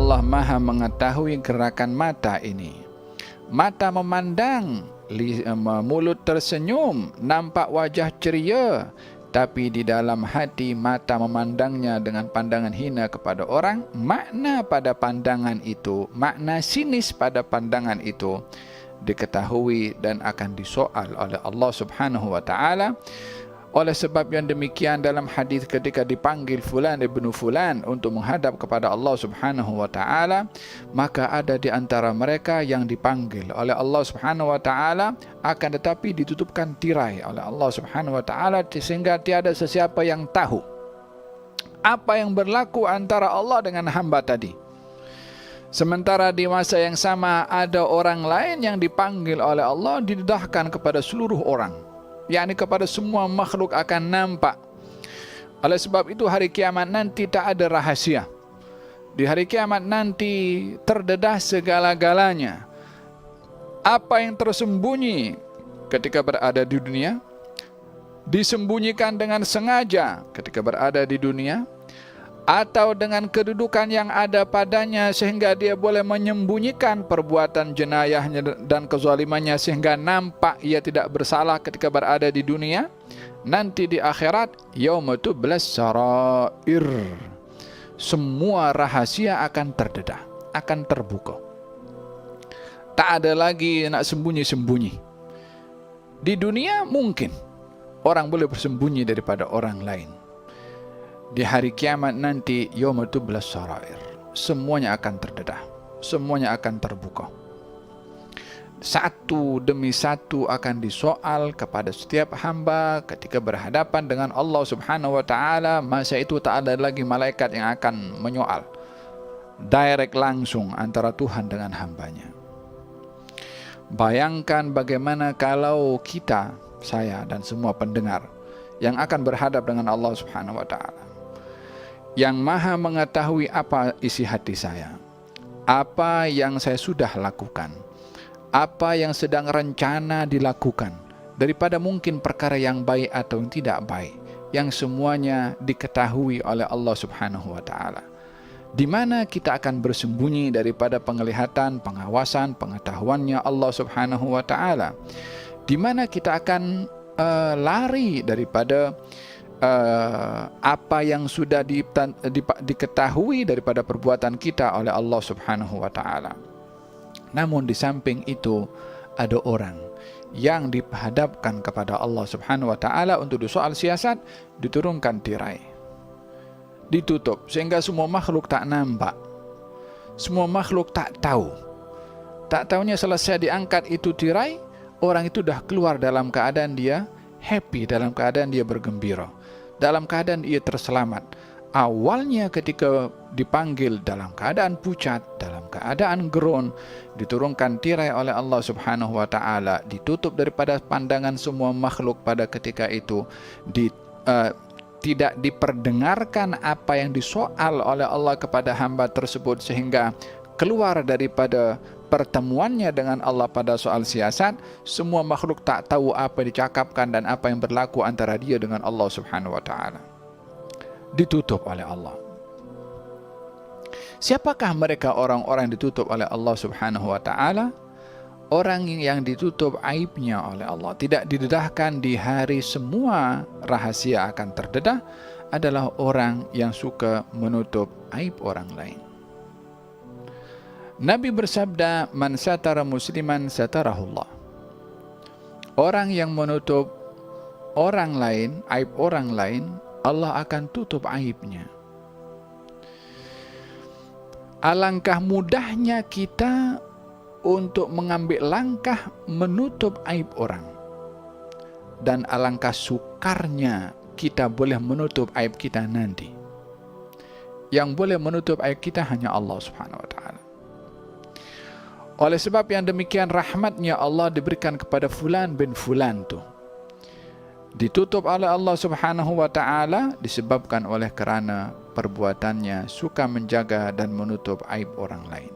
Allah Maha mengetahui gerakan mata ini. Mata memandang, mulut tersenyum, nampak wajah ceria, tapi di dalam hati mata memandangnya dengan pandangan hina kepada orang. Makna pada pandangan itu, makna sinis pada pandangan itu diketahui dan akan disoal oleh Allah Subhanahu wa taala. Oleh sebab yang demikian, dalam hadis ketika dipanggil fulan ibnu fulan untuk menghadap kepada Allah Subhanahu wa taala, maka ada di antara mereka yang dipanggil oleh Allah Subhanahu wa taala, akan tetapi ditutupkan tirai oleh Allah Subhanahu wa taala sehingga tiada sesiapa yang tahu apa yang berlaku antara Allah dengan hamba tadi. Sementara di masa yang sama ada orang lain yang dipanggil oleh Allah, didedahkan kepada seluruh orang, yakni kepada semua makhluk akan nampak. Oleh sebab itu hari kiamat nanti tak ada rahasia. Di hari kiamat nanti terdedah segala-galanya. Apa yang tersembunyi ketika berada di dunia, disembunyikan dengan sengaja ketika berada di dunia, atau dengan kedudukan yang ada padanya sehingga dia boleh menyembunyikan perbuatan jenayahnya dan kezalimannya sehingga nampak ia tidak bersalah ketika berada di dunia. Nanti di akhirat, yauma tublas sarair, semua rahasia akan terdedah, akan terbuka. Tak ada lagi nak sembunyi-sembunyi. Di dunia mungkin orang boleh bersembunyi daripada orang lain. Di hari kiamat nanti, yauma tublas sarair, semuanya akan terdedah, semuanya akan terbuka. Satu demi satu akan disoal kepada setiap hamba ketika berhadapan dengan Allah Subhanahu wa taala. Masa itu tak ada lagi malaikat yang akan menyoal, direct langsung antara Tuhan dengan hambanya. Bayangkan bagaimana kalau kita, saya dan semua pendengar yang akan berhadap dengan Allah Subhanahu wa taala, yang Maha mengetahui apa isi hati saya, apa yang saya sudah lakukan, apa yang sedang rencana dilakukan, daripada mungkin perkara yang baik atau yang tidak baik, yang semuanya diketahui oleh Allah Subhanahu wa taala. Di mana kita akan bersembunyi daripada penglihatan, pengawasan, pengetahuannya Allah Subhanahu wa taala. Di mana kita akan lari daripada apa yang sudah diketahui daripada perbuatan kita oleh Allah Subhanahu wa taala. Namun di samping itu ada orang yang dihadapkan kepada Allah Subhanahu wa taala untuk disoal siasat, diturunkan tirai, ditutup sehingga semua makhluk tak nampak, semua makhluk tak tahu. Tak tahunya selesai diangkat itu tirai, orang itu dah keluar dalam keadaan dia happy, dalam keadaan dia bergembira, dalam keadaan ia terselamat. Awalnya ketika dipanggil dalam keadaan pucat, dalam keadaan geron, diturunkan tirai oleh Allah Subhanahu wa taala, ditutup daripada pandangan semua makhluk pada ketika itu, tidak diperdengarkan apa yang disoal oleh Allah kepada hamba tersebut, sehingga keluar daripada pertemuannya dengan Allah pada soal siasat. Semua makhluk tak tahu apa dicakapkan dan apa yang berlaku antara dia dengan Allah Subhanahu wa taala. Ditutup oleh Allah. Siapakah mereka orang-orang yang ditutup oleh Allah Subhanahu wa taala? Orang yang ditutup aibnya oleh Allah, tidak didedahkan di hari semua rahasia akan terdedah, adalah orang yang suka menutup aib orang lain. Nabi bersabda, man satara musliman satarahullah. Orang yang menutup orang lain, aib orang lain, Allah akan tutup aibnya. Alangkah mudahnya kita untuk mengambil langkah menutup aib orang, dan alangkah sukarnya kita boleh menutup aib kita nanti. Yang boleh menutup aib kita hanya Allah Subhanahu wa taala. Oleh sebab yang demikian, rahmatnya Allah diberikan kepada fulan bin fulan tu ditutup oleh Allah Subhanahu wa taala disebabkan oleh kerana perbuatannya suka menjaga dan menutup aib orang lain.